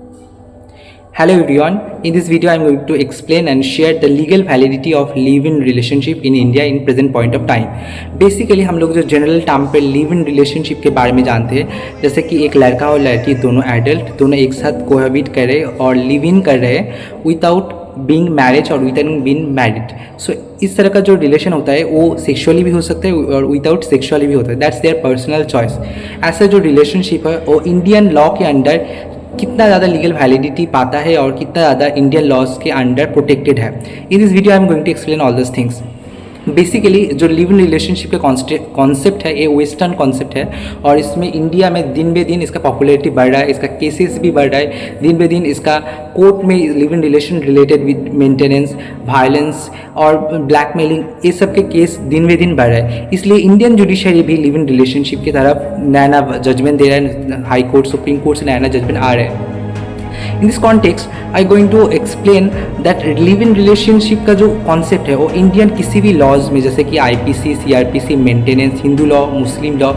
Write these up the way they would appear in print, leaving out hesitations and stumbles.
Hello everyone, in this video I am going to explain and share the legal validity of live-in relationship in India in present point of time. Basically हम लोग जो general term पे live in relationship के बारे में जानते हैं, जैसे कि एक लड़का और लड़की दोनों एडल्ट दोनों एक साथ कोहैबिट कर रहे और लिव इन कर रहे विदाउट बीइंग मैरिज और विदाउट बीइंग मैरिड. सो इस तरह का जो रिलेशन होता है वो सेक्सुअली भी हो सकता है और विदाउट सेक्सुअली भी होता है. That's their personal choice. ऐसा जो रिलेशनशिप है वो इंडियन लॉ के अंडर कितना ज़्यादा लीगल वैलिडिटी पाता है और कितना ज़्यादा इंडियन लॉज के अंडर प्रोटेक्टेड है. In this video I am going to explain all this things. Basically जो लिव इन रिलेशनशिप का कॉन्सेप्ट है ये वेस्टर्न कॉन्सेप्ट है और इसमें इंडिया में दिन बे दिन इसका पॉपुलैरिटी बढ़ रहा है, इसका केसेस भी बढ़ रहा है. दिन बे दिन इसका कोर्ट में live in relation related with maintenance, violence और ब्लैकमेलिंग ये सब के केस दिन बे दिन बढ़ रहा है. इसलिए इंडियन जुडिशरी भी लिव इन रिलेशनशिप की तरफ नया नया जजमेंट दे रहा है. हाई कोर्ट, सुप्रीम कोर्ट से नया नया जजमेंट आ रहे हैं. In this context I going to explain that live in relationship का जो कॉन्सेप्ट है वो इंडियन किसी भी लॉज में जैसे कि IPC, CrPC, maintenance, Hindu law, मुस्लिम लॉ,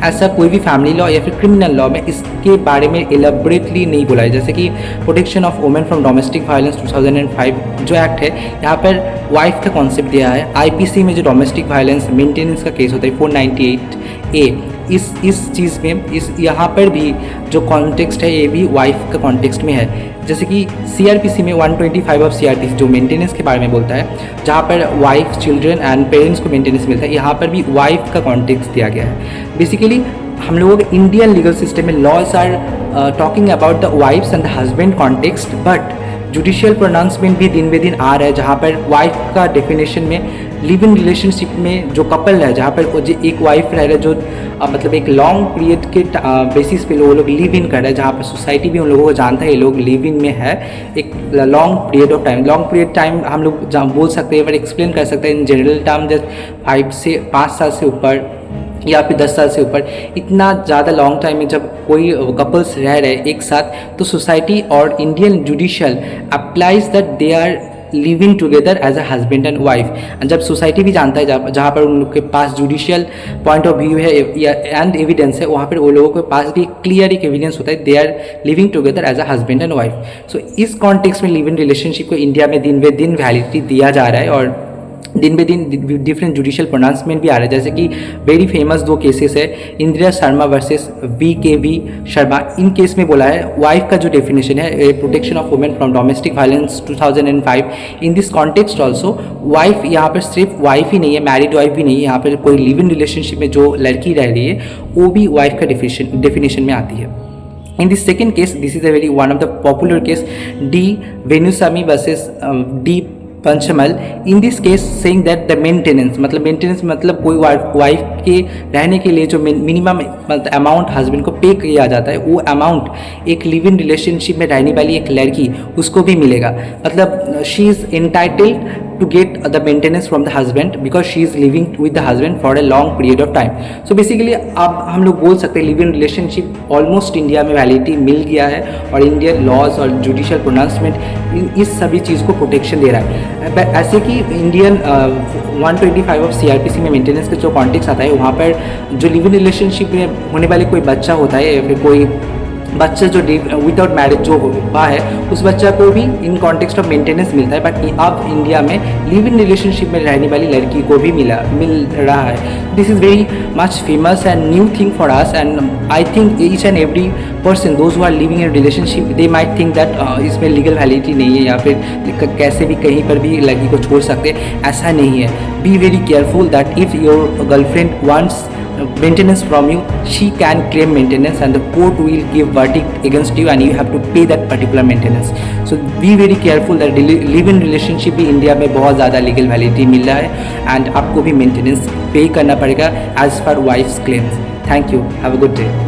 ऐसा कोई भी फैमिली लॉ या फिर क्रिमिनल लॉ में इसके बारे में एलेबोरेटली नहीं बोला है. जैसे कि protection of women from domestic violence 2005 जो एक्ट है यहाँ पर वाइफ का कॉन्सेप्ट दिया है. आईपीसी में जो डोमेस्टिक वायलेंस मेंटेनेंस का केस होता है 498A, इस चीज़ में इस यहाँ पर भी जो कॉन्टेक्स्ट है ये भी वाइफ का कॉन्टेक्स्ट में है. जैसे कि सीआरपीसी में 125 ऑफ सीआरपीसी जो मेंटेनेंस के बारे में बोलता है, जहाँ पर वाइफ, चिल्ड्रन एंड पेरेंट्स को मेंटेनेंस मिलता है, यहाँ पर भी वाइफ का कॉन्टेक्स्ट दिया गया है. बेसिकली हम लोगों के इंडियन लीगल सिस्टम में laws are talking about the wifes and the husband context, but judicial pronouncement भी दिन बे दिन आ रहा है जहाँ पर वाइफ का डेफिनेशन में लिव इन रिलेशनशिप में जो कपल है जहाँ पर एक वाइफ रह रहा है जो मतलब एक लॉन्ग पीरियड के बेसिस पे वो लोग लिव इन कर रहे हैं, जहाँ पर सोसाइटी भी उन लोगों को जानता है ये लोग लिव इन में है एक long period of time. Long period time हम लोग बोल सकते हैं, बट एक्सप्लेन कर सकते हैं इन जनरल टर्म जस्ट 5 से 5 साल से ऊपर या फिर 10 साल से ऊपर. इतना ज़्यादा लॉन्ग टाइम में जब कोई कपल्स रह रहे एक साथ तो सोसाइटी और Indian judicial applies that they are living together as a husband and wife. जब सोसाइटी भी जानता है जहाँ पर उन लोग के पास जुडिशियल पॉइंट ऑफ व्यू है एंड एविडेंस है, वहाँ पर वो लोगों के पास भी क्लियर एक एविडेंस होता है they are living together as a husband and wife. So इस कॉन्टेक्स्ट में लिव इन रिलेशनशिप को इंडिया में दिन बे दिन वैलिडिटी दिया जा रहा है और दिन बे दिन डिफरेंट जुडिशियल प्रोनाउंसमेंट भी आ रहा है. जैसे कि वेरी फेमस 2 केसेस है, Indira Sharma versus VKV Sharma. In case में बोला है वाइफ का जो डेफिनेशन है protection of women from domestic violence 2005. In this context also wife यहाँ पर सिर्फ वाइफ ही नहीं है, मैरिड वाइफ भी नहीं है, यहाँ पर कोई लिव इन रिलेशनशिप में जो लड़की रह रही है वो भी वाइफ का डेफिनेशन में आती है. In this second case, this is a very one of the popular case, D. Venusamy versus D. Panchamal. In this case saying that the maintenance मतलब कोई वाइफ के रहने के लिए जो मिनिमम मतलब अमाउंट हस्बैंड को पे किया जाता है वो अमाउंट एक लिव इन रिलेशनशिप में रहने वाली एक लड़की उसको भी मिलेगा. मतलब she is entitled to get the maintenance from the husband because she is living with the husband for a long period of time. So basically अब हम लोग बोल सकते हैं live in relationship almost India में वैलिडिटी मिल गया है और इंडियन लॉज और जुडिशियल प्रोनाउंसमेंट इस सभी चीज़ को प्रोटेक्शन दे रहा है. ऐसे कि इंडियन 125 ऑफ सीआरपीसी में मेंटेनेंस का जो कॉन्टेक्स्ट आता है वहाँ पर जो लिव इन रिलेशनशिप में होने वाले कोई बच्चा होता है या फिर कोई बच्चा जो विदाउट मैरिज जो हुआ है उस बच्चा को भी इन कॉन्टेक्स्ट ऑफ मेंटेनेंस मिलता है. बट अब इंडिया में लिव इन रिलेशनशिप में रहने वाली लड़की को भी मिल रहा है. This is very much famous and new thing for us and I think each and every person those who are living in relationship they might think that इसमें लीगल वैलिडिटी नहीं है या फिर कैसे भी कहीं पर भी लड़की को छोड़ सकते. ऐसा नहीं है. Be very careful that if your girlfriend wants maintenance from you, she can claim maintenance and the court will give verdict against you and you have to pay that particular maintenance. So be very careful that live in relationship भी India में बहुत ज़्यादा legal validity मिल रहा है and आपको भी maintenance पे करना पड़ेगा as per wife's claims. Thank you. Have a good day.